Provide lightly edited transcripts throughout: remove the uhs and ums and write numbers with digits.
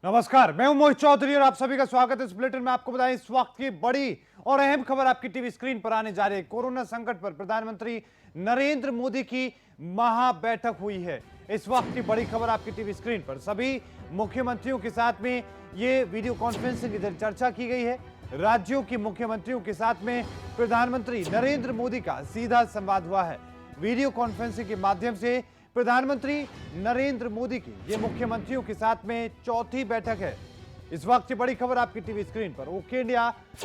नमस्कार, मैं हूं मोहित चौधरी और आप सभी का स्वागत है इस बुलेटिन में। आपको बताएं इस वक्त की बड़ी और अहम खबर आपकी टीवी स्क्रीन पर आने जा रही है। कोरोना संकट पर प्रधानमंत्री नरेंद्र मोदी की महा बैठक हुई है। इस वक्त की बड़ी खबर आपकी टीवी स्क्रीन पर सभी मुख्यमंत्रियों के साथ में ये वीडियो कॉन्फ्रेंसिंग की चर्चा की गई है। राज्यों के मुख्यमंत्रियों के साथ में प्रधानमंत्री नरेंद्र मोदी का सीधा संवाद हुआ है। वीडियो कॉन्फ्रेंसिंग के माध्यम से प्रधानमंत्री नरेंद्र मोदी की ये मुख्यमंत्रियों के साथ में चौथी बैठक है। इस वक्त की बड़ी खबर आपकी टीवी स्क्रीन पर ओके इंडिया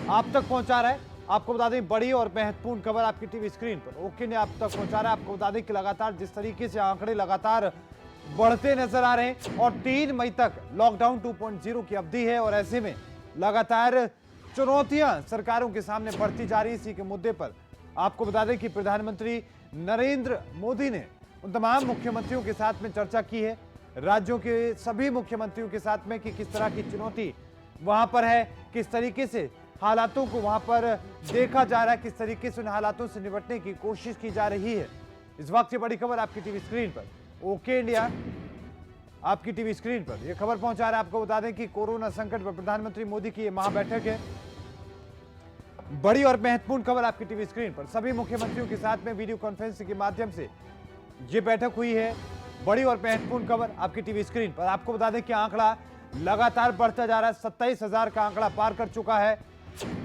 आप तक पहुंचा रहा है। आपको बता दें बड़ी और महत्वपूर्ण खबर आपकी टीवी स्क्रीन पर ओके इंडिया आप तक पहुंचा रहा है। आपको बता दें कि लगातार जिस तरीके से आंकड़े लगातार बढ़ते नजर आ रहे हैं और 3 मई तक लॉकडाउन 2.0 की अवधि है और ऐसे में लगातार चुनौतियां सरकारों के सामने बढ़ती जा रही है। इसी के मुद्दे पर आपको बता दें कि प्रधानमंत्री नरेंद्र मोदी ने उन तमाम मुख्यमंत्रियों के साथ में चर्चा की है, राज्यों के सभी मुख्यमंत्रियों के साथ में कि किस तरह की चुनौती वहां पर है, किस तरीके से हालातों को वहां पर देखा जा रहा है, किस तरीके से उन हालातों से निपटने की कोशिश की जा रही है। इस वक्त की बड़ी खबर आपकी टीवी स्क्रीन पर ओके इंडिया आपकी टीवी स्क्रीन पर यह खबर पहुंचा रहा है। आपको बता दें कि कोरोना संकट पर प्रधानमंत्री मोदी की यह महाबैठक है। बड़ी और महत्वपूर्ण खबर आपकी टीवी स्क्रीन पर सभी मुख्यमंत्रियों के साथ में वीडियो कॉन्फ्रेंसिंग के माध्यम से ये बैठक हुई है। बड़ी और महत्वपूर्ण खबर आपकी टीवी स्क्रीन पर। आपको बता दें कि आंकड़ा लगातार बढ़ता जा रहा है, 27,000 का आंकड़ा पार कर चुका है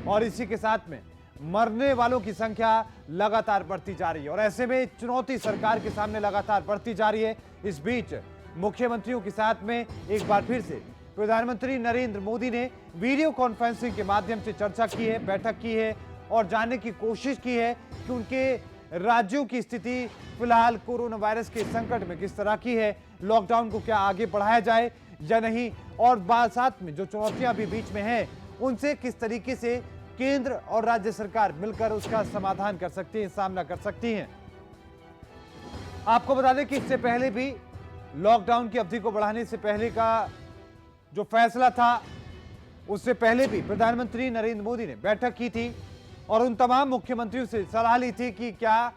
और इसी के साथ में मरने वालों की संख्या लगातार बढ़ती जा रही है और ऐसे में चुनौती सरकार के सामने लगातार बढ़ती जा रही है। इस बीच मुख्यमंत्रियों के साथ में एक बार फिर से प्रधानमंत्री नरेंद्र मोदी ने वीडियो कॉन्फ्रेंसिंग के माध्यम से चर्चा की है, बैठक की है और जानने की कोशिश की है कि उनके राज्यों की स्थिति फिलहाल कोरोना वायरस के संकट में किस तरह की है, लॉकडाउन को क्या आगे बढ़ाया जाए या नहीं और साथ में जो चुनौतियां भी बीच में हैं उनसे किस तरीके से केंद्र और राज्य सरकार मिलकर उसका समाधान कर सकती है, सामना कर सकती हैं। आपको बता दें कि इससे पहले भी लॉकडाउन की अवधि को बढ़ाने से पहले का जो फैसला था उससे पहले भी प्रधानमंत्री नरेंद्र मोदी ने बैठक की थी और उन तमाम मुख्यमंत्रियों से सलाह ली थी कि क्या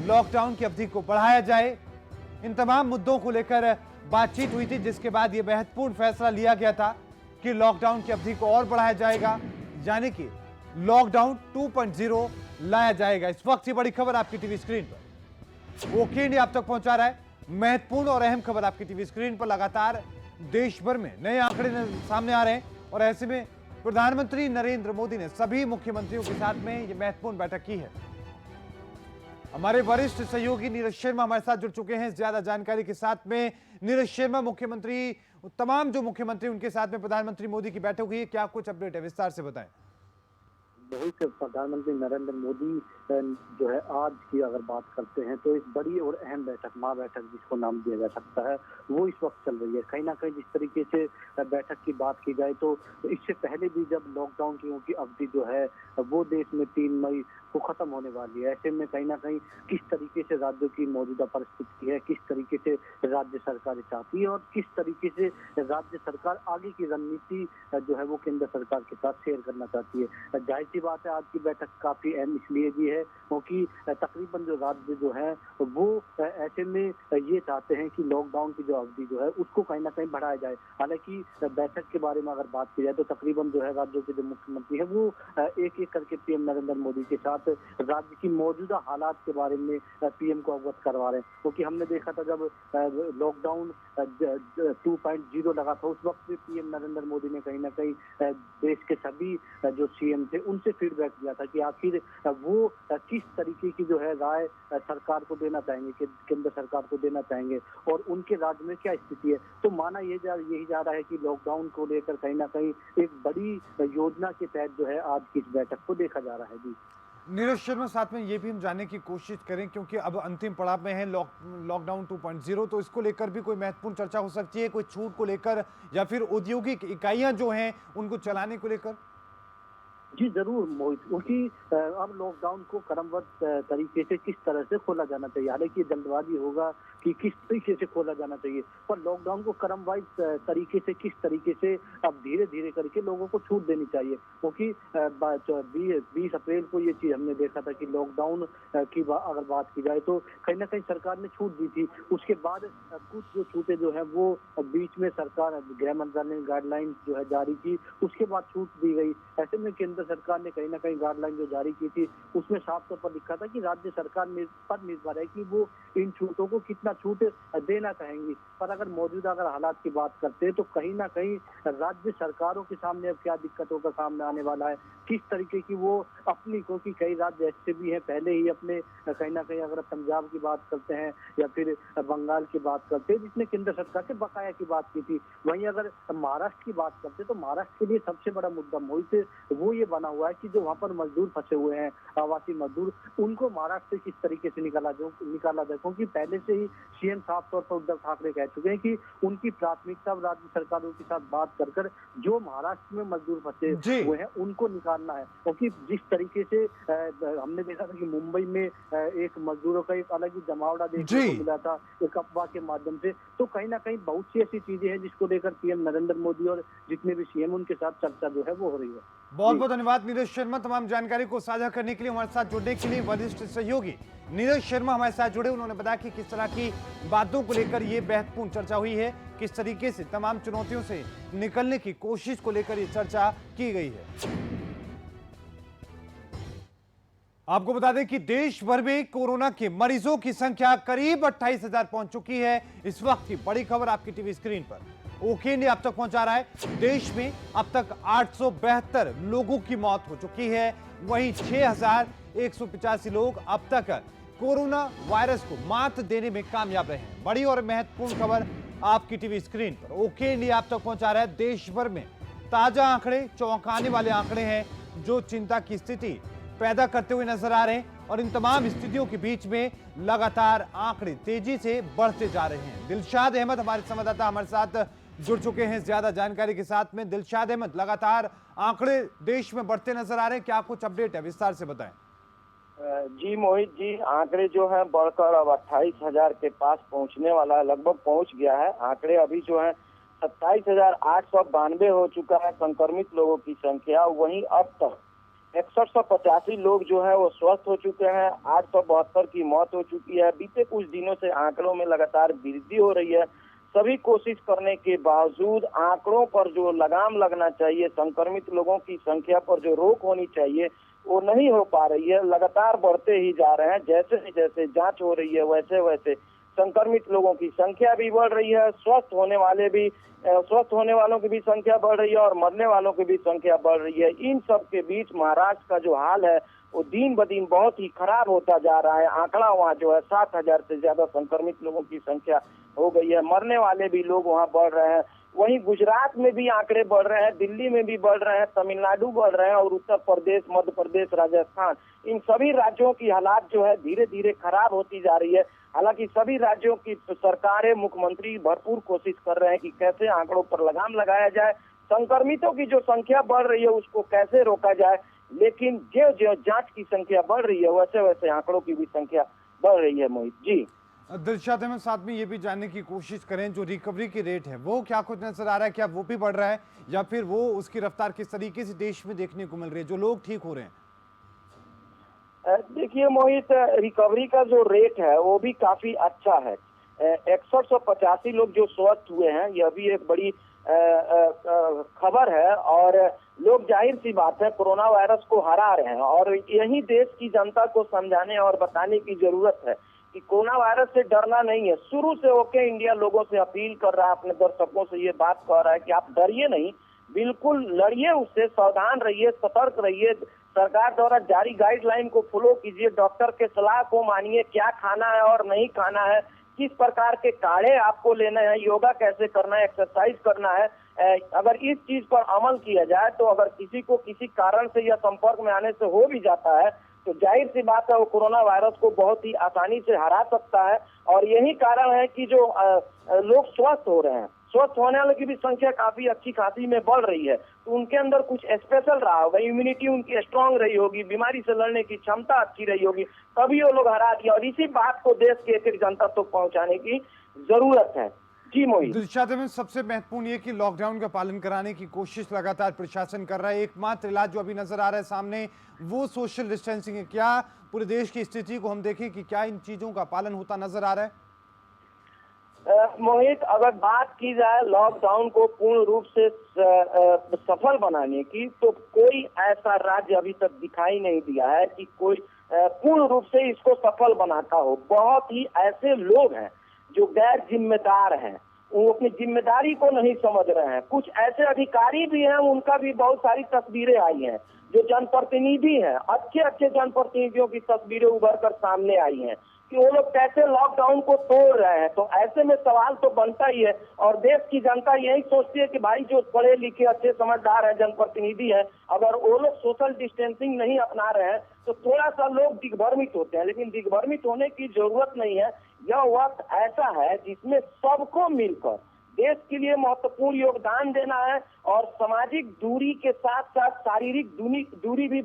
लॉकडाउन की अवधि को बढ़ाया जाए। इन तमाम मुद्दों को लेकर बातचीत हुई थी जिसके बाद यह महत्वपूर्ण फैसला लिया गया था कि लॉकडाउन की अवधि को और बढ़ाया जाएगा, यानी कि लॉकडाउन 2.0 लाया जाएगा। इस वक्त की बड़ी खबर आपकी टीवी स्क्रीन पर ओके इंडिया आप तक पहुंचा रहा है। महत्वपूर्ण और अहम खबर आपकी टीवी स्क्रीन पर। लगातार देश भर में नए आंकड़े सामने आ रहे हैं और ऐसे में प्रधानमंत्री नरेंद्र मोदी ने सभी मुख्यमंत्रियों के साथ में यह महत्वपूर्ण बैठक की है। हमारे वरिष्ठ सहयोगी नीरज शर्मा हमारे साथ जुड़ चुके हैं ज्यादा जानकारी के साथ में। नीरज शर्मा, मुख्यमंत्री तमाम जो मुख्यमंत्री उनके साथ में प्रधानमंत्री मोदी की बैठक हुई है, क्या कुछ अपडेट है, विस्तार से बताएं। बहुत प्रधानमंत्री नरेंद्र मोदी जो है आज की अगर बात करते हैं तो एक बड़ी और अहम बैठक, महाबैठक जिसको नाम दिया जा सकता है, वो इस वक्त चल रही है। कहीं ना कहीं जिस तरीके से बैठक की बात की जाए तो इससे पहले भी जब लॉकडाउन की अवधि जो है वो देश में 3 मई को खत्म होने वाली है, ऐसे में कहीं ना कहीं किस तरीके से राज्यों की मौजूदा परिस्थिति है, किस तरीके से राज्य सरकार चाहती है और किस तरीके से राज्य सरकार आगे की रणनीति जो है वो केंद्र सरकार के साथ शेयर करना चाहती है। जाहिर सी बात है आज की बैठक काफी अहम इसलिए भी है क्योंकि तकरीबन जो राज्य जो है वो ऐसे में ये चाहते हैं कि लॉकडाउन की जो अवधि जो है उसको कहीं ना कहीं बढ़ाया जाए। हालांकि बैठक के बारे में अगर बात की जाए तो तकरीबन जो है राज्यों के जो मुख्यमंत्री है वो एक एक करके पीएम नरेंद्र मोदी के साथ राज्य की मौजूदा हालात के बारे में पीएम को अवगत करवा रहे हैं। क्योंकि हमने देखा था जब लॉकडाउन 2.0 लगा था उस वक्त भी पीएम नरेंद्र मोदी ने कहीं ना कहीं देश के सभी जो सीएम थे उनसे फीडबैक दिया था कि आखिर वो किस तरीके की जो है राय सरकार को देना चाहेंगे, केंद्र सरकार को देना चाहेंगे और उनके राज्य में क्या स्थिति है। तो माना यही जा रहा है कि लॉकडाउन को लेकर कहीं ना कहीं एक बड़ी योजना के तहत जो है आज की इस बैठक को देखा जा रहा है। जी नीरज शर्मा, साथ में ये भी हम जानने की कोशिश करें क्योंकि अब अंतिम पड़ाव में है लॉकडाउन 2.0, तो इसको लेकर भी कोई महत्वपूर्ण चर्चा हो सकती है, कोई छूट को लेकर या फिर औद्योगिक इकाइयां जो हैं उनको चलाने को लेकर। जी जरूर मोहित, क्योंकि अब लॉकडाउन को क्रमबद्ध तरीके से किस तरह से खोला जाना चाहिए। हालांकि जल्दबाजी होगा कि किस तरीके से खोला जाना चाहिए, पर लॉकडाउन को क्रम वाइज तरीके से किस तरीके से अब धीरे धीरे करके लोगों को छूट देनी चाहिए, क्योंकि 20 अप्रैल को ये चीज हमने देखा था कि लॉकडाउन की अगर बात की जाए तो कहीं ना कहीं सरकार ने छूट दी थी। उसके बाद कुछ जो छूटें जो है वो बीच में सरकार गृह मंत्रालय ने गाइडलाइंस जो है जारी की, उसके बाद छूट दी गई। ऐसे में केंद्र सरकार ने कहीं ना कहीं गाइडलाइन जो जारी की थी उसमें साफ तौर पर लिखा था कि राज्य सरकार पर निर्भर है कि वो इन छूटों को कितना छूट देना चाहेंगी। पर अगर मौजूदा हालात की बात करते हैं तो कहीं ना कहीं राज्य सरकारों के सामने अब क्या दिक्कतों का सामना आने वाला है, किस तरीके की वो अपनी, क्योंकि कई राज्य ऐसे भी हैं पहले ही अपने कहीं ना कहीं अगर पंजाब की बात करते हैं या फिर बंगाल की बात करते हैं जिसने केंद्र सरकार से बकाया की बात की थी, वहीं अगर महाराष्ट्र की बात करते हैं तो महाराष्ट्र के लिए सबसे बड़ा मुद्दा मोहित वो ये बना हुआ है कि जो वहाँ पर मजदूर फंसे हुए हैं, आवासीय मजदूर, उनको महाराष्ट्र से किस तरीके से निकाला जाए, क्योंकि पहले से ही सीएम साफ तौर पर उद्धव ठाकरे कह चुके हैं कि उनकी प्राथमिकता राज्य सरकारों के साथ बात कर जो महाराष्ट्र में मजदूर फंसे हुए हैं उनको निकालना है। क्योंकि जिस तरीके से हमने देखा था कि मुंबई में एक मजदूरों का एक अलग ही जमावड़ा देखने को मिला था एक अफवाह के माध्यम से, तो कहीं ना कहीं बहुत सी ऐसी चीजें हैं जिसको लेकर पीएम नरेंद्र मोदी और जितने भी सीएम उनके साथ चर्चा जो है वो हो रही है। बहुत बहुत धन्यवाद नीरज शर्मा तमाम जानकारी को साझा करने के लिए, हमारे साथ जुड़ने के लिए। वरिष्ठ सहयोगी नीरज शर्मा हमारे साथ जुड़े, उन्होंने बताया कि किस तरह की बातों को लेकर ये महत्वपूर्ण चर्चा हुई है, किस तरीके से तमाम चुनौतियों से निकलने की कोशिश को लेकर ये चर्चा की गई है। आपको बता दें कि देश भर में कोरोना के मरीजों की संख्या करीब 28,000 पहुंच चुकी है। इस वक्त की बड़ी खबर आपकी टीवी स्क्रीन पर ओके इंडिया अब तक पहुंचा रहा है। देश में अब तक 872 लोगों की मौत हो चुकी है, वहीं 6,185 लोग अब तक कोरोना वायरस को मात देने में कामयाब रहे हैं। बड़ी और महत्वपूर्ण खबर आपकी टीवी स्क्रीन पर ओके इंडिया अब तक पहुंचा रहा है। देश भर में ताजा आंकड़े, चौंकाने वाले आंकड़े हैं जो चिंता की स्थिति पैदा करते हुए नजर आ रहे हैं, और इन तमाम स्थितियों के बीच में लगातार आंकड़े तेजी से बढ़ते जा रहे हैं। दिलशाद अहमद हमारे संवाददाता हमारे साथ जुड़ चुके हैं ज्यादा जानकारी के साथ में। दिलशाद अहमद, लगातार आंकड़े देश में बढ़ते नजर आ रहे हैं, क्या कुछ अपडेट है, विस्तार से बताएं। जी मोहित जी, आंकड़े जो है बढ़कर अब 28,000 के पास पहुंचने वाला है, लगभग पहुंच गया है। आंकड़े अभी जो है 27,892 हो चुका है संक्रमित लोगों की संख्या। वहीं अब तक 6185 लोग जो है वो स्वस्थ हो चुके हैं, 872 की मौत हो चुकी है। बीते कुछ दिनों से आंकड़ों में लगातार वृद्धि हो रही है। सभी कोशिश करने के बावजूद आंकड़ों पर जो लगाम लगना चाहिए, संक्रमित लोगों की संख्या पर जो रोक होनी चाहिए वो नहीं हो पा रही है। लगातार बढ़ते ही जा रहे हैं। जैसे जैसे जांच हो रही है वैसे वैसे संक्रमित लोगों की संख्या भी बढ़ रही है, स्वस्थ होने वालों की भी संख्या बढ़ रही है और मरने वालों की भी संख्या बढ़ रही है। इन सब के बीच महाराष्ट्र का जो हाल है वो दिन ब दिन बहुत ही खराब होता जा रहा है। आंकड़ा वहाँ जो है 7,000 से ज्यादा संक्रमित लोगों की संख्या हो गई है। मरने वाले भी लोग वहाँ बढ़ रहे हैं। वहीं गुजरात में भी आंकड़े बढ़ रहे हैं, दिल्ली में भी बढ़ रहे हैं, तमिलनाडु बढ़ रहे हैं और उत्तर प्रदेश, मध्य प्रदेश, राजस्थान, इन सभी राज्यों की हालात जो है धीरे धीरे खराब होती जा रही है। हालांकि सभी राज्यों की सरकारें, मुख्यमंत्री भरपूर कोशिश कर रहे हैं कि कैसे आंकड़ों पर लगाम लगाया जाए, संक्रमितों की जो संख्या बढ़ रही है उसको कैसे रोका जाए। लेकिन जो जो जांच की संख्या बढ़ रही है वैसे वैसे आंकड़ों की भी संख्या बढ़ रही है। मोहित जी, दिलशाद अहमद, साथ में ये भी जानने की कोशिश करें जो रिकवरी की रेट है वो क्या कुछ नजर आ रहा है, क्या वो भी बढ़ रहा है या फिर वो उसकी रफ्तार किस तरीके से देश में देखने को मिल रही है, जो लोग ठीक हो रहे हैं? देखिए मोहित, रिकवरी का जो रेट है वो भी काफी अच्छा है। 6185 लोग जो स्वस्थ हुए हैं, यह भी एक बड़ी खबर है। और लोग, जाहिर सी बात है, कोरोना वायरस को हरा रहे हैं और यही देश की जनता को समझाने और बताने की जरूरत है कि कोरोना वायरस से डरना नहीं है। शुरू से ओके इंडिया लोगों से अपील कर रहा है, अपने दर्शकों से ये बात कह रहा है कि आप डरिए नहीं, बिल्कुल लड़िए उससे, सावधान रहिए, सतर्क रहिए। सरकार द्वारा जारी गाइडलाइन को फॉलो कीजिए, डॉक्टर के सलाह को मानिए, क्या खाना है और नहीं खाना है, किस प्रकार के काढ़े आपको लेने हैं, योगा कैसे करना है, एक्सरसाइज करना है। अगर इस चीज पर अमल किया जाए तो अगर किसी को किसी कारण से या संपर्क में आने से हो भी जाता है तो जाहिर सी बात है वो कोरोना वायरस को बहुत ही आसानी से हरा सकता है। और यही कारण है कि जो लोग स्वस्थ हो रहे हैं, स्वस्थ होने वालों की भी संख्या काफी अच्छी खासी में बढ़ रही है। तो उनके अंदर कुछ स्पेशल रहा होगा, इम्यूनिटी उनकी स्ट्रांग रही होगी, बीमारी से लड़ने की क्षमता अच्छी रही होगी, तभी वो लोग हरा दिया। और इसी बात को देश के एक एक जनता तक तो पहुंचाने की जरूरत है। जी मोहित। दिलशाद अहमद, सबसे महत्वपूर्ण ये कि लॉकडाउन का पालन कराने की कोशिश लगातार प्रशासन कर रहा है। एकमात्र इलाज जो अभी नजर आ रहा है सामने वो सोशल डिस्टेंसिंग है। क्या पूरे देश की स्थिति को हम देखें कि क्या इन चीजों का पालन होता नजर आ रहा है? मोहित, अगर बात की जाए लॉकडाउन को पूर्ण रूप से सफल बनाने की, तो कोई ऐसा राज्य अभी तक दिखाई नहीं दिया है कि कोई पूर्ण रूप से इसको सफल बनाता हो। बहुत ही ऐसे लोग हैं जो गैर जिम्मेदार हैं, वो अपनी जिम्मेदारी को नहीं समझ रहे हैं। कुछ ऐसे अधिकारी भी हैं, उनका भी बहुत सारी तस्वीरें आई हैं। जो जनप्रतिनिधि हैं, अच्छे अच्छे जनप्रतिनिधियों की तस्वीरें उभर कर सामने आई हैं कि वो लोग कैसे लॉकडाउन को तोड़ रहे हैं। तो ऐसे में सवाल तो बनता ही है। और देश की जनता यही सोचती है कि भाई जो पढ़े लिखे अच्छे समझदार है, जनप्रतिनिधि है, अगर वो लोग सोशल डिस्टेंसिंग नहीं अपना रहे हैं तो थोड़ा सा लोग दिग्भ्रमित होते हैं। लेकिन दिग्भ्रमित होने की जरूरत नहीं है। यह वक्त ऐसा है जिसमें सबको मिलकर देश के लिए महत्वपूर्ण योगदान देना है और सामाजिक दूरी के साथ साथ शारीरिक दूरी भी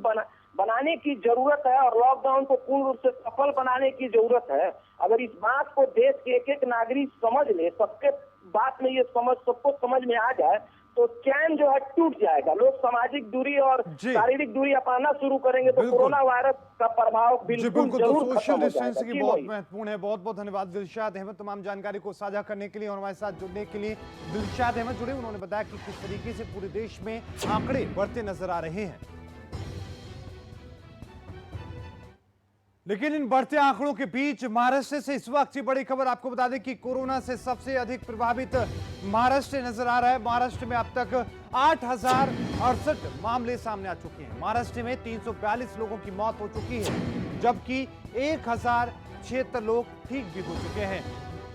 बनाने की जरूरत है और लॉकडाउन को पूर्ण रूप से सफल बनाने की जरूरत है। अगर इस बात को देश के एक एक नागरिक समझ ले, सबके बात में ये सबको समझ में आ जाए, तो चैन जो है टूट जाएगा। लोग सामाजिक दूरी और शारीरिक दूरी अपनाना शुरू करेंगे तो कोरोना वायरस का प्रभाव बिल्कुल तो जरूर सोशल खत्म हो डिस्टेंसिंग जाएगा। बहुत महत्वपूर्ण है। बहुत बहुत धन्यवाद दिलशाद अहमद तमाम जानकारी को साझा करने के लिए और हमारे साथ जुड़ने के लिए। दिलशाद अहमद जुड़े, उन्होंने बताया कि किस तरीके से पूरे देश में आंकड़े बढ़ते नजर आ रहे हैं। लेकिन इन बढ़ते आंकड़ों के बीच महाराष्ट्र से इस वक्त की बड़ी खबर आपको बता दें कि कोरोना से सबसे अधिक प्रभावित महाराष्ट्र नजर आ रहा है। महाराष्ट्र में अब तक 8,068 मामले सामने आ चुके हैं। महाराष्ट्र में 342 लोगों की मौत हो चुकी है, जबकि 1,076 लोग ठीक भी हो चुके हैं।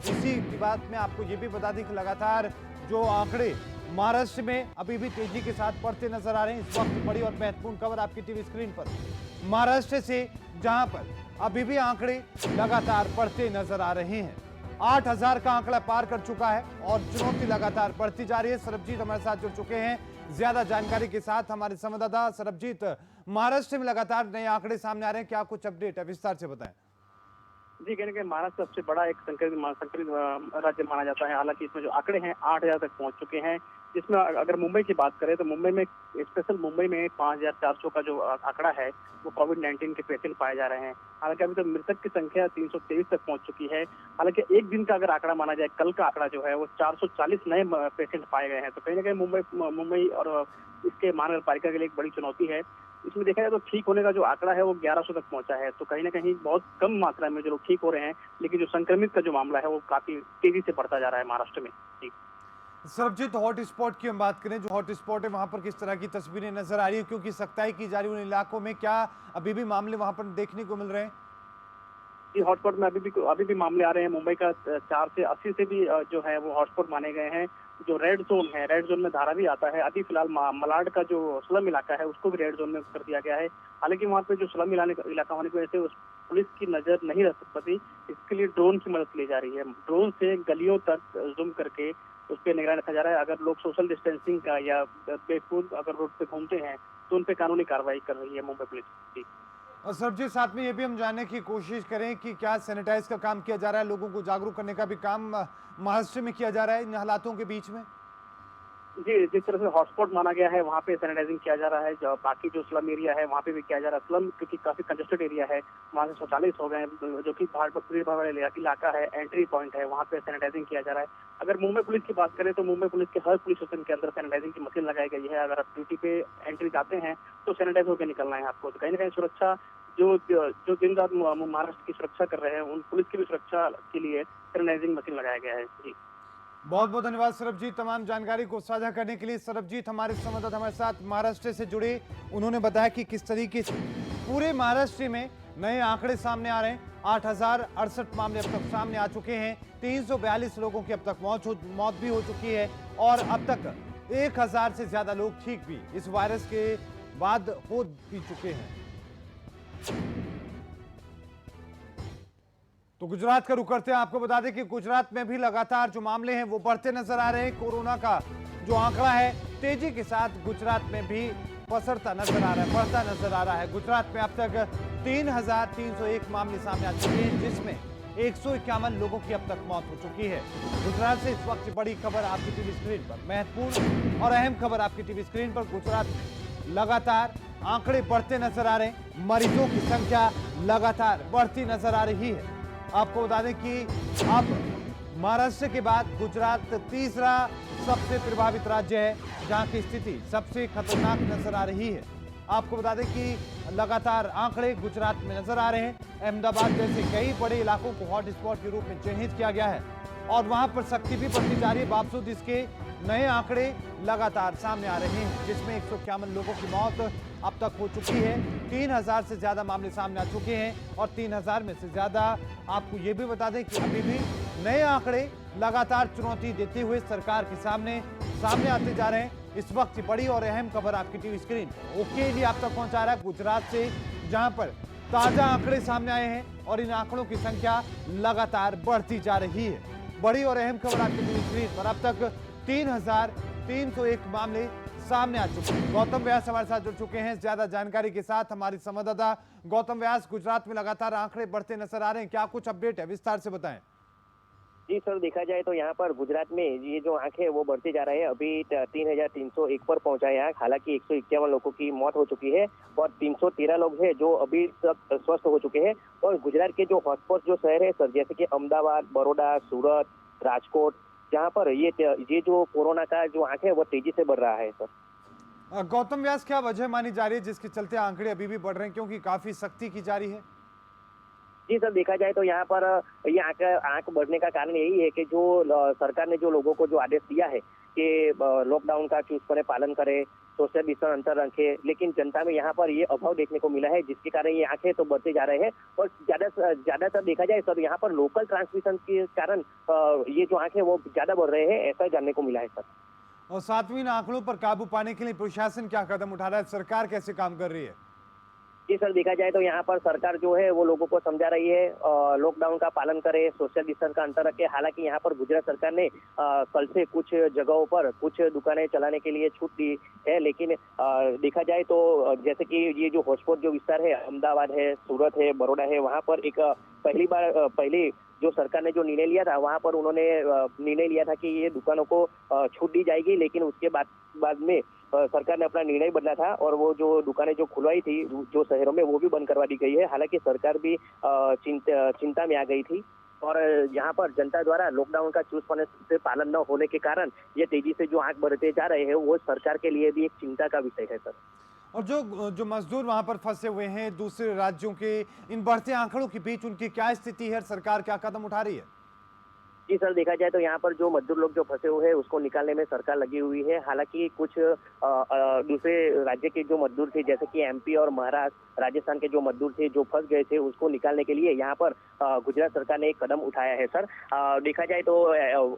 इसी की बात में आपको यह भी बता दें कि लगातार जो आंकड़े महाराष्ट्र में अभी भी तेजी के साथ बढ़ते नजर आ रहे हैं। इस वक्त बड़ी और महत्वपूर्ण खबर आपकी टीवी स्क्रीन पर महाराष्ट्र से, जहां पर अभी भी आंकड़े लगातार बढ़ते नजर आ रहे हैं। 8,000 का आंकड़ा पार कर चुका है और चुनौती लगातार बढ़ती जा रही है। सरबजीत हमारे साथ जुड़ चुके हैं ज्यादा जानकारी के साथ। हमारे संवाददाता सरबजीत, महाराष्ट्र में लगातार नए आंकड़े सामने आ रहे हैं, क्या कुछ अपडेट है, विस्तार से बताएं। जी, कहने के महाराष्ट्र सबसे बड़ा एक संक्रमित राज्य माना जाता है। हालांकि इसमें जो आंकड़े हैं 8,000 तक पहुंच चुके हैं, जिसमें अगर मुंबई की बात करें तो मुंबई में स्पेशल मुंबई में 5,400 का जो आंकड़ा है वो कोविड-19 के पेशेंट पाए जा रहे हैं। हालांकि अभी तो मृतक की संख्या 323 तक पहुंच चुकी है। हालांकि एक दिन का अगर आंकड़ा माना जाए, कल का आंकड़ा जो है वो 440 नए पेशेंट पाए गए हैं। तो कहीं ना कहीं मुंबई और इसके महानगर पालिका के लिए एक बड़ी चुनौती है। इसमें देखा जाए तो ठीक होने का जो आंकड़ा है वो 1100 तक पहुंचा है। तो कहीं ना कहीं बहुत कम मात्रा में जो लोग ठीक हो रहे हैं, लेकिन जो संक्रमित का जो मामला है वो काफी तेजी से बढ़ता जा रहा है महाराष्ट्र में। जी सरबजीत, हॉट स्पॉट की हम बात करें, जो हॉट स्पॉट है वहां पर किस तरह की तस्वीरें नजर आ रही है, क्योंकि सख्ताई की जा रही है उन इलाकों में, क्या अभी भी मामले वहां पर देखने को मिल रहे हैं? जी, हॉटस्पॉट में अभी भी मामले आ रहे हैं। मुंबई का 4 से 80 से भी जो है वो हॉटस्पॉट माने गए हैं। जो रेड जोन है, रेड जोन में धारावी आता है। अभी फिलहाल मलाड का जो स्लम इलाका है उसको भी रेड जोन में कर दिया गया है। हालांकि वहाँ पे जो स्लम इलाका होने की वजह से पुलिस की नजर नहीं रख सकती, इसके लिए ड्रोन की मदद ली जा रही है। ड्रोन से गलियों तक जूम करके उस पर निगरानी रखा जा रहा है। अगर लोग सोशल डिस्टेंसिंग का या बेखुद अगर रोड पे घूमते हैं तो उन पे कानूनी कार्रवाई कर रही है मुंबई पुलिस। जी और सरबजीत, साथ में ये भी हम जानने की कोशिश करें कि क्या सैनिटाइज का काम किया जा रहा है, लोगों को जागरूक करने का भी काम महाराष्ट्र में किया जा रहा है इन हालातों के बीच में? जी, जिस तरह से हॉटस्पॉट माना गया है वहाँ पे सैनिटाइजिंग किया जा रहा है। जो बाकी जो स्लम एरिया है वहाँ पे भी किया जा रहा है। स्लम क्योंकि काफी कंजेस्टेड एरिया है, वहाँ से शौचालय हो गए हैं, जो कि भीड़ भाड़ वाला इलाका है, एंट्री पॉइंट है, वहाँ पे सैनिटाइजिंग किया जा रहा है। अगर मुंबई पुलिस की बात करें तो मुंबई पुलिस के हर पुलिस स्टेशन के अंदर सैनिटाइजिंग की मशीन लगाई गई है। अगर आप ड्यूटी पे एंट्री जाते हैं तो सैनिटाइज होकर निकलना है आपको। तो कहीं ना कहीं सुरक्षा जो दिन रात महाराष्ट्र की सुरक्षा कर रहे हैं, उन पुलिस की भी सुरक्षा के लिए सैनिटाइजिंग मशीन लगाया गया है। जी बहुत बहुत धन्यवाद सरबजीत तमाम जानकारी को साझा करने के लिए। सरबजीत हमारे संवाददाता हमारे साथ महाराष्ट्र से जुड़े, उन्होंने बताया कि किस तरीके से पूरे महाराष्ट्र में नए आंकड़े सामने आ रहे हैं। 8,068 मामले अब तक सामने आ चुके हैं। 342 लोगों की अब तक मौत भी हो चुकी है और अब तक 1,000 से ज्यादा लोग ठीक भी इस वायरस के बाद हो भी चुके हैं। तो गुजरात का रुख करते हैं। आपको बता दें कि गुजरात में भी लगातार जो मामले हैं वो बढ़ते नजर आ रहे हैं। कोरोना का जो आंकड़ा है तेजी के साथ गुजरात में भी पसरता नजर आ रहा है, बढ़ता नजर आ रहा है। गुजरात में अब तक 3,301 मामले सामने आ चुके हैं, जिसमें 151 लोगों की अब तक मौत हो चुकी है। गुजरात से इस वक्त बड़ी खबर आपकी टीवी स्क्रीन पर, महत्वपूर्ण और अहम खबर आपकी टीवी स्क्रीन पर। गुजरात में लगातार आंकड़े बढ़ते नजर आ रहे हैं, मरीजों की संख्या लगातार बढ़ती नजर आ रही है। आपको बता दें कि अब महाराष्ट्र के बाद गुजरात तीसरा सबसे प्रभावित राज्य है, जहां की स्थिति सबसे खतरनाक नजर आ रही है। आपको बता दें कि लगातार आंकड़े गुजरात में नजर आ रहे हैं। अहमदाबाद जैसे कई बड़े इलाकों को हॉटस्पॉट के रूप में चिन्हित किया गया है और वहां पर सख्ती भी बढ़ती जा रही है। बावजूद इसके नए आंकड़े लगातार सामने आ रहे हैं, जिसमें 151 लोगों की मौत अब तक हो चुकी है। 3,000 से ज्यादा मामले सामने आ चुके हैं और 3,000 में से ज्यादा आपको ये भी बता दें कि अभी भी नए आंकड़े लगातार चुनौती देते हुए सरकार के सामने आते जा रहे हैं। इस वक्त की बड़ी और अहम खबर आपकी टीवी स्क्रीन पर ओके लिए आप तक पहुंचा रहा है गुजरात से, जहां पर ताजा आंकड़े सामने आए हैं और इन आंकड़ों की संख्या लगातार बढ़ती जा रही है। बड़ी और अहम खबर आपकी टीवी स्क्रीन पर, अब तक 3,301 मामले सामने आ चुके हैं। गौतम व्यास हमारे साथ जुड़ चुके हैं ज्यादा जानकारी के साथ। हमारी संवाददाता गौतम व्यास, गुजरात में लगातार आंकड़े बढ़ते नजर आ रहे हैं, क्या कुछ अपडेट है, विस्तार से बताएं। जी सर, देखा जाए तो यहाँ पर गुजरात में ये जो आंकड़े हैं वो बढ़ते जा रहे हैं। अभी 3,301 पर पहुंचा है। हालांकि 151 लोगों की मौत हो चुकी है और 313 लोग हैं जो अभी तक स्वस्थ हो चुके हैं। और गुजरात के जो हॉटस्पॉट जो शहर है सर, जैसे कि अहमदाबाद, बड़ौदा, सूरत, राजकोट, जहाँ पर ये जो कोरोना का जो आंकड़े है वो तेजी से बढ़ रहा है सर। गौतम व्यास, क्या वजह मानी जा रही है जिसके चलते आंकड़े अभी भी बढ़ रहे हैं, क्योंकि काफी सख्ती की जा रही है? जी सर, देखा जाए तो यहाँ पर ये आंक बढ़ने का कारण यही है कि जो सरकार ने जो लोगों को जो आदेश दिया है कि लॉकडाउन का चुस्तपणे पालन करे, सोशल डिस्टेंस अंतर रखे, लेकिन जनता में यहाँ पर ये अभाव देखने को मिला है, जिसके कारण ये आंकड़े तो बढ़ते जा रहे हैं। और ज्यादातर देखा जाए सर, यहाँ पर लोकल ट्रांसमिशन के कारण ये जो आंकड़े वो ज्यादा बढ़ रहे हैं, ऐसा जानने को मिला है सर। और सातवीं आंकड़ों पर काबू पाने के लिए प्रशासन क्या कदम उठा रहा है, सरकार कैसे काम कर रही है? जी सर, देखा जाए तो यहाँ पर सरकार जो है वो लोगों को समझा रही है, लॉकडाउन का पालन करे, सोशल डिस्टेंस का अंतर रखे। हालांकि यहाँ पर गुजरात सरकार ने कल से कुछ जगहों पर कुछ दुकानें चलाने के लिए छूट दी है, लेकिन देखा जाए तो जैसे कि ये जो हॉटस्पॉट जो विस्तार है, अहमदाबाद है, सूरत है, बड़ौदा है, वहाँ पर एक पहली जो सरकार ने जो निर्णय लिया था, वहाँ पर उन्होंने निर्णय लिया था कि ये दुकानों को छूट दी जाएगी, लेकिन उसके बाद में सरकार ने अपना निर्णय बदला था और वो जो दुकानें जो खुलवाई थी जो शहरों में, वो भी बंद करवा दी गई है। हालांकि सरकार भी चिंता में आ गई थी और यहाँ पर जनता द्वारा लॉकडाउन का चुस्तपणे से पालन न होने के कारण ये तेजी से जो आंक बढ़ते जा रहे हैं, वो सरकार के लिए भी एक चिंता का विषय है सर। और जो मजदूर वहां पर फंसे हुए हैं दूसरे राज्यों के, इन बढ़ते आंकड़ों के बीच उनकी क्या स्थिति है, सरकार क्या कदम उठा रही है? जी सर, देखा जाए तो यहाँ पर जो मजदूर लोग जो फंसे हुए हैं उसको निकालने में सरकार लगी हुई है। हालांकि कुछ दूसरे राज्य के जो मजदूर थे, जैसे कि एमपी और महाराष्ट्र, राजस्थान के जो मजदूर थे जो फंस गए थे, उसको निकालने के लिए यहाँ पर गुजरात सरकार ने एक कदम उठाया है सर। देखा जाए तो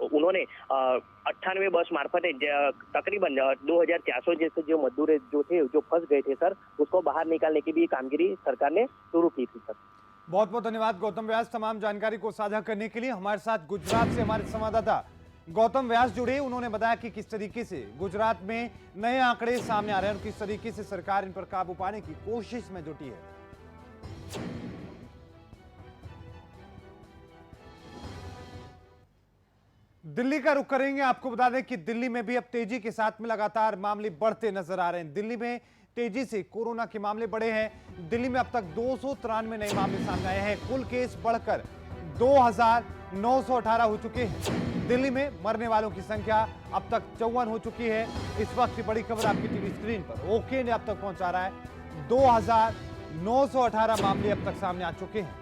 उन्होंने 98 बस मार्फत तकरीबन 2,400 जैसे जो मजदूर जो थे जो फंस गए थे सर, उसको बाहर निकालने की भी कामगिरी सरकार ने शुरू की थी सर। बहुत बहुत धन्यवाद गौतम व्यास, तमाम जानकारी को साझा करने के लिए। हमारे साथ गुजरात से हमारे संवाददाता गौतम व्यास जुड़े, उन्होंने बताया कि किस तरीके से गुजरात में नए आंकड़े सामने आ रहे हैं और किस तरीके से सरकार इन पर काबू पाने की कोशिश में जुटी है। दिल्ली का रुख करेंगे। आपको बता दें कि दिल्ली में भी अब तेजी के साथ में लगातार मामले बढ़ते नजर आ रहे हैं। दिल्ली में तेजी से कोरोना के मामले बढ़े हैं। दिल्ली में अब तक 293 नए मामले सामने आए हैं। कुल केस बढ़कर 2,918 हो चुके हैं। दिल्ली में मरने वालों की संख्या अब तक 54 हो चुकी है। इस वक्त की बड़ी खबर आपकी टीवी स्क्रीन पर ओके ने अब तक पहुंचा रहा है। 2,918 मामले अब तक सामने आ चुके हैं।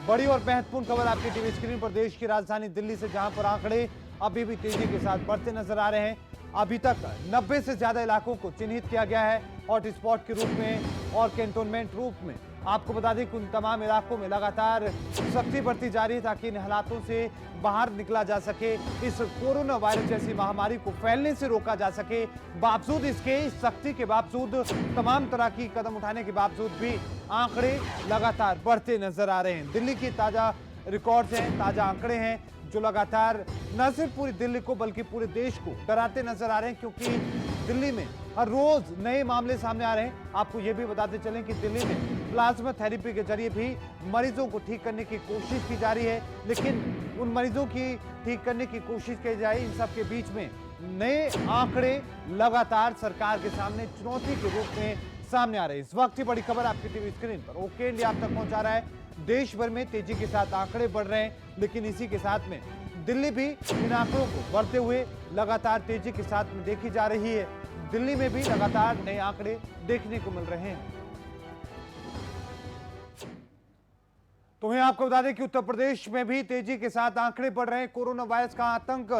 बड़ी और महत्वपूर्ण खबर आपकी टीवी स्क्रीन पर देश की राजधानी दिल्ली से, जहां पर आंकड़े अभी भी तेजी के साथ बढ़ते नजर आ रहे हैं। अभी तक 90 से ज्यादा इलाकों को चिन्हित किया गया है हॉटस्पॉट के रूप में और कैंटोनमेंट रूप में। आपको बता दें कि उन तमाम इलाकों में लगातार सख्ती बढ़ती जा रही है ताकि इन हालातों से बाहर निकला जा सके, इस कोरोना वायरस जैसी महामारी को फैलने से रोका जा सके। बावजूद इसके, इस सख्ती के बावजूद, तमाम तरह की कदम उठाने के बावजूद भी आंकड़े लगातार बढ़ते नजर आ रहे हैं। दिल्ली की ताजा रिकॉर्ड्स हैं, ताजा आंकड़े हैं जो लगातार न सिर्फ पूरी दिल्ली को बल्कि पूरे देश को डराते नजर आ रहे हैं, क्योंकि दिल्ली में हर रोज नए मामले सामने आ रहे हैं। आपको यह भी बताते चलें कि दिल्ली में प्लाज्मा थेरेपी के जरिए भी मरीजों को ठीक करने की कोशिश की जा रही है, लेकिन उन मरीजों की ठीक करने की कोशिश की जाए, इन सब के बीच में नए आंकड़े लगातार सरकार के सामने चुनौती के रूप में सामने आ रहे हैं। इस वक्त की बड़ी खबर आपकी टीवी स्क्रीन पर ओके इंडिया आप तक पहुंचा रहा है। देश भर में तेजी के साथ आंकड़े बढ़ रहे हैं, लेकिन इसी के साथ में दिल्ली भी इन आंकड़ों को बढ़ते हुए लगातार तेजी के साथ में देखी जा रही है। दिल्ली में भी लगातार नए आंकड़े देखने को मिल रहे हैं। तो वहीं आपको बता दें कि उत्तर प्रदेश में भी तेजी के साथ आंकड़े बढ़ रहे हैं। कोरोना वायरस का आतंक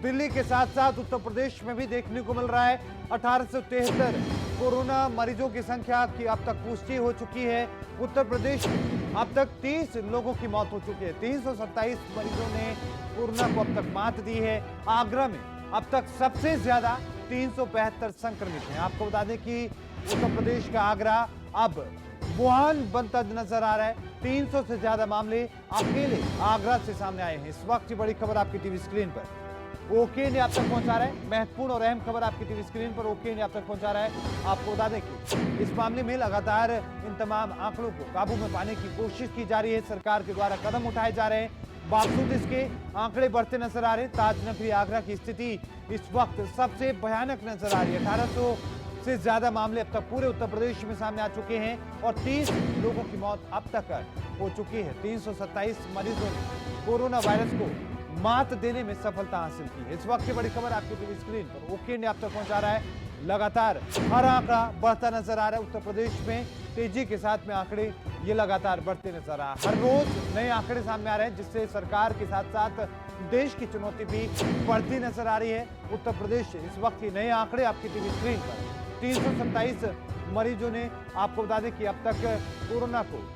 दिल्ली के साथ साथ उत्तर प्रदेश में भी देखने को मिल रहा है। 1873 कोरोना मरीजों की संख्या की अब तक पुष्टि हो चुकी है। उत्तर प्रदेश में अब तक 30 लोगों की मौत हो चुकी है। 327 मरीजों ने कोरोना को अब तक मात दी है। आगरा में अब तक सबसे ज्यादा 372 संक्रमित हैं। आपको बता दें कि उत्तर प्रदेश का आगरा अब वुहान बनता नजर आ रहा है। 300 से ज्यादा मामले अकेले आगरा से सामने आए हैं। इस वक्त की बड़ी खबर आपकी टीवी स्क्रीन पर ओके ने आप तक पहुंचा रहा है। महत्वपूर्ण और अहम खबर आपकी टीवी स्क्रीन पर ओके ने आप तक पहुंचा रहा है। आपको बता दें कि इस मामले में लगातार इन तमाम आंकड़ों को काबू में पाने की कोशिश की जा रही है। सरकार के द्वारा कदम उठाए जा रहे हैं, बावजूद इसके आंकड़े बढ़ते नजर आ रहे हैं। ताजनगरी आगरा की स्थिति इस वक्त सबसे भयानक नजर आ रही है। 1800 से ज्यादा मामले अब तक पूरे उत्तर प्रदेश में सामने आ चुके हैं और 30 लोगों की मौत अब तक हो चुकी है। 327 मरीजों ने कोरोना वायरस को मात देने में सफलता हासिल की है। इस वक्त की बड़ी खबर आपकी टीवी स्क्रीन पर ओके ने आप तक पहुंचा रहा है। लगातार हर आंकड़ा बढ़ता नजर आ रहा है। उत्तर प्रदेश में तेजी के साथ में आंकड़े ये लगातार बढ़ते नजर आ रहे हैं। हर रोज नए आंकड़े सामने आ रहे हैं, जिससे सरकार के साथ साथ देश की चुनौती भी बढ़ती नजर आ रही है। उत्तर प्रदेश इस वक्त के नए आंकड़े आपकी टीवी स्क्रीन पर 327 मरीजों ने आपको बता दें कि अब तक कोरोना को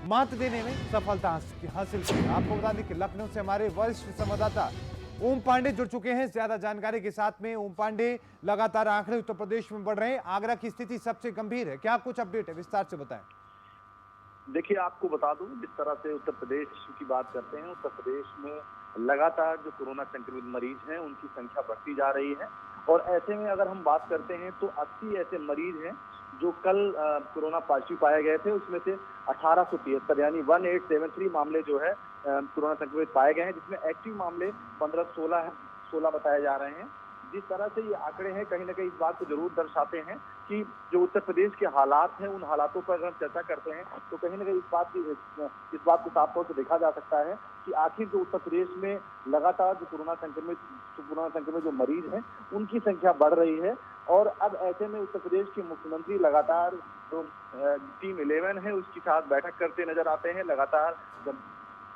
मात देने में सफलता हासिल की। आपको बता दें कि लखनऊ से हमारे वरिष्ठ संवाददाता ओम पांडे जुड़ चुके हैं ज्यादा जानकारी के साथ में। ओम पांडे, लगातार आंकड़े उत्तर प्रदेश में बढ़ रहे हैं, आगरा की स्थिति सबसे गंभीर है, क्या कुछ अपडेट है, विस्तार से बताएं। देखिए, आपको बता दूं, जिस तरह से उत्तर प्रदेश की बात करते हैं, उत्तर प्रदेश में लगातार जो कोरोना संक्रमित मरीज हैं उनकी संख्या बढ़ती जा रही है। और ऐसे में अगर हम बात करते हैं तो 80 ऐसे मरीज हैं जो कल कोरोना पॉजिटिव पाए गए थे। उसमें से 1873 यानी 1873 मामले जो है कोरोना संक्रमित पाए गए हैं, जिसमें एक्टिव मामले 15-16 बताए जा रहे हैं। जिस तरह से ये आंकड़े हैं, कहीं ना कहीं इस बात को जरूर दर्शाते हैं कि जो उत्तर प्रदेश के हालात हैं, उन हालातों पर अगर हम चर्चा करते हैं तो कहीं ना कहीं इस बात को साफ तौर से देखा जा सकता है कि आखिर जो उत्तर प्रदेश में लगातार जो कोरोना संक्रमित जो मरीज हैं उनकी संख्या बढ़ रही है। और अब ऐसे में उत्तर प्रदेश के मुख्यमंत्री लगातार जो टीम 11 है उसके साथ बैठक करते नजर आते हैं। लगातार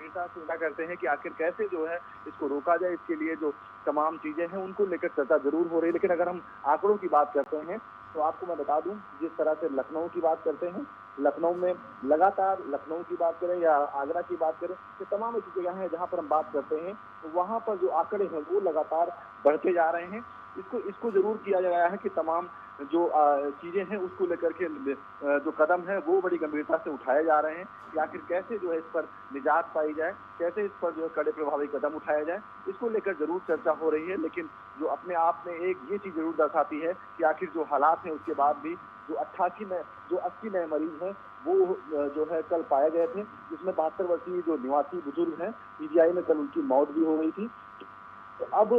चिंता करते हैं कि आखिर कैसे जो है इसको रोका जाए। इसके लिए जो तमाम चीजें हैं उनको लेकर चर्चा जरूर हो रही है। लेकिन अगर हम आंकड़ों की बात करते हैं तो आपको मैं बता दूं, जिस तरह से लखनऊ की बात करते हैं, लखनऊ में लगातार, लखनऊ की बात करें या आगरा की बात करें, तो तमाम ऐसी जगह हैं जहां पर हम बात करते हैं तो वहां पर जो आंकड़े हैं वो लगातार बढ़ते जा रहे हैं। इसको जरूर किया गया है कि तमाम जो चीजें हैं उसको लेकर के जो कदम है वो बड़ी गंभीरता से उठाए जा रहे हैं कि आखिर कैसे जो है इस पर निजात पाई जाए, कैसे इस पर जो है कड़े प्रभावी कदम उठाया जाए, इसको लेकर जरूर चर्चा हो रही है। लेकिन जो अपने आप में एक ये चीज जरूर दर्शाती है कि आखिर जो हालात हैं उसके बाद भी जो 80 नए मरीज हैं वो जो है कल पाए गए थे, जिसमें 72 वर्षीय जो निवासी बुजुर्ग हैं पीजीआई में कल उनकी मौत भी हो गई थी। तो अब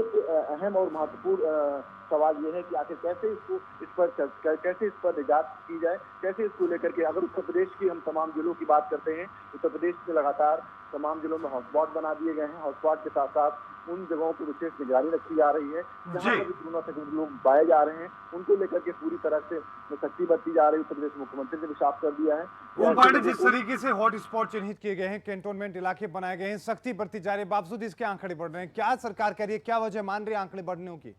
अहम और महत्वपूर्ण सवाल ये है कि आखिर कैसे इस पर निजात की जाए, कैसे इसको लेकर के। अगर उत्तर प्रदेश की हम तमाम जिलों की बात करते हैं, उत्तर प्रदेश में लगातार तमाम जिलों में हॉटस्पॉट बना दिए गए हैं। हॉटस्पॉट के साथ साथ उन जगहों पर विशेष निगरानी रखी जा रही है जहां पर कोरोना संक्रमित लोग पाए जा रहे हैं, उनको लेकर के पूरी तरह से सख्ती बरती जा रही है। उत्तर प्रदेश मुख्यमंत्री ने भी साफ कर दिया है। ओम पांडे, जिस तरीके से हॉट स्पॉट चिन्हित किए गए हैं, कैंटोनमेंट इलाके बनाए गए हैं, सख्ती बरती जा रही है, बावजूद इसके आंकड़े बढ़ रहे हैं, क्या सरकार कह रही है, क्या वजह मान रही है आंकड़े बढ़ने की?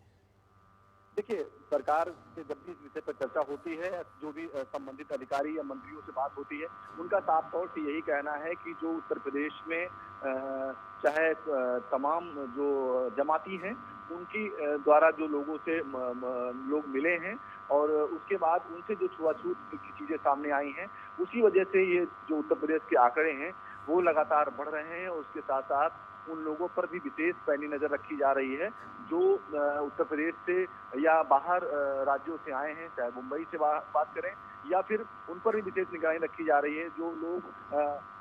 देखिए, सरकार से जब भी इस विषय पर चर्चा होती है, जो भी संबंधित अधिकारी या मंत्रियों से बात होती है, उनका साफ तौर से यही कहना है कि जो उत्तर प्रदेश में चाहे तमाम जो जमाती हैं उनकी द्वारा जो लोगों से लोग मिले हैं और उसके बाद उनसे जो छुआछूत की चीजें सामने आई हैं, उसी वजह से ये जो उत्तर प्रदेश के आंकड़े हैं वो लगातार बढ़ रहे हैं और उसके साथ साथ उन लोगों पर भी विशेष पैनी नजर रखी जा रही है जो उत्तर प्रदेश से या बाहर राज्यों से आए हैं, चाहे मुंबई से बात करें, या फिर उन पर भी विशेष निगरानी रखी जा रही है जो लोग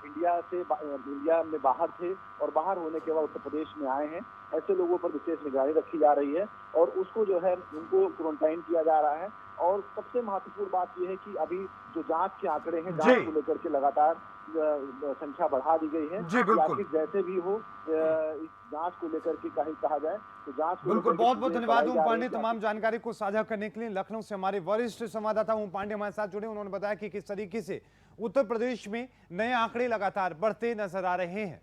इंडिया में बाहर थे और बाहर होने के बाद उत्तर प्रदेश में आए हैं। ऐसे लोगों पर विशेष निगरानी रखी जा रही है और उसको जो है उनको क्वारंटाइन किया जा रहा है। और सबसे महत्वपूर्ण बात यह है कि अभी जो जांच के आंकड़े हैं, जांच को लेकर के लगातार संख्या बढ़ा दी गई है। जी बिल्कुल, जैसे भी हो इस जांच को लेकर के कहा जाए तो जांच को बिल्कुल। बहुत बहुत धन्यवाद ओम पांडे तमाम जानकारी को साझा करने के लिए। लखनऊ से हमारे वरिष्ठ संवाददाता ओम पांडे हमारे साथ जुड़े, उन्होंने बताया कि किस तरीके से उत्तर प्रदेश में नए आंकड़े लगातार बढ़ते नजर आ रहे हैं।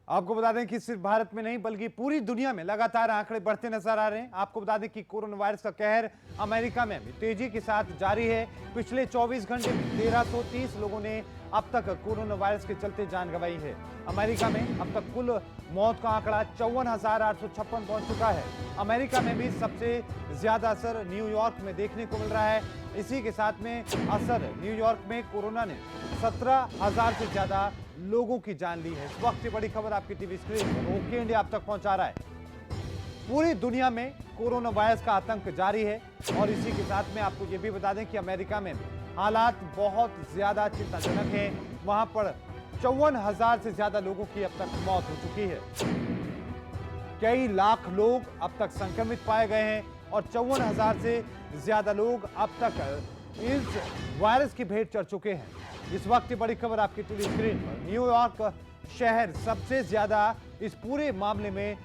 आपको बता दें कि सिर्फ भारत में नहीं बल्कि पूरी दुनिया में लगातार आंकड़े बढ़ते नजर आ रहे हैं। आपको बता दें कि कोरोना वायरस का कहर अमेरिका में भी तेजी के साथ जारी है। पिछले 24 घंटे में 1330 लोगों ने अब तक कोरोना वायरस के चलते जान गंवाई है। अमेरिका में अब तक कुल मौत का आंकड़ा 54,856 पहुंच चुका है। अमेरिका में भी सबसे ज्यादा असर न्यूयॉर्क में देखने को मिल रहा है। इसी के साथ में असर न्यूयॉर्क में कोरोना ने 17,000 से ज्यादा लोगों की जान ली है। इस वक्त की बड़ी खबर आपकी टीवी स्क्रीन पर ओके इंडिया आप तक पहुंचा रहा है। पूरी दुनिया में कोरोना वायरस का आतंक जारी है और इसी के साथ में आपको यह भी बता दें कि अमेरिका में हालात बहुत ज्यादा चिंताजनक है। वहां पर 54,000 से ज्यादा लोगों की अब तक मौत हो चुकी है। कई लाख लोग अब तक संक्रमित पाए गए हैं और 54,000 से ज्यादा लोग अब तक इस वायरस की भेंट चढ़ चुके हैं। इस वक्त की बड़ी खबर आपकी टीवी स्क्रीन पर। न्यूयॉर्क शहर सबसे ज्यादा इस पूरे मामले में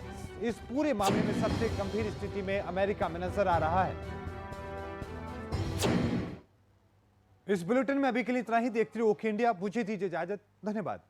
सबसे गंभीर स्थिति में अमेरिका में नजर आ रहा है। इस बुलेटिन में अभी के लिए इतना ही। देखते रहिए ओके इंडिया। मुझे दीजिए इजाजत। धन्यवाद।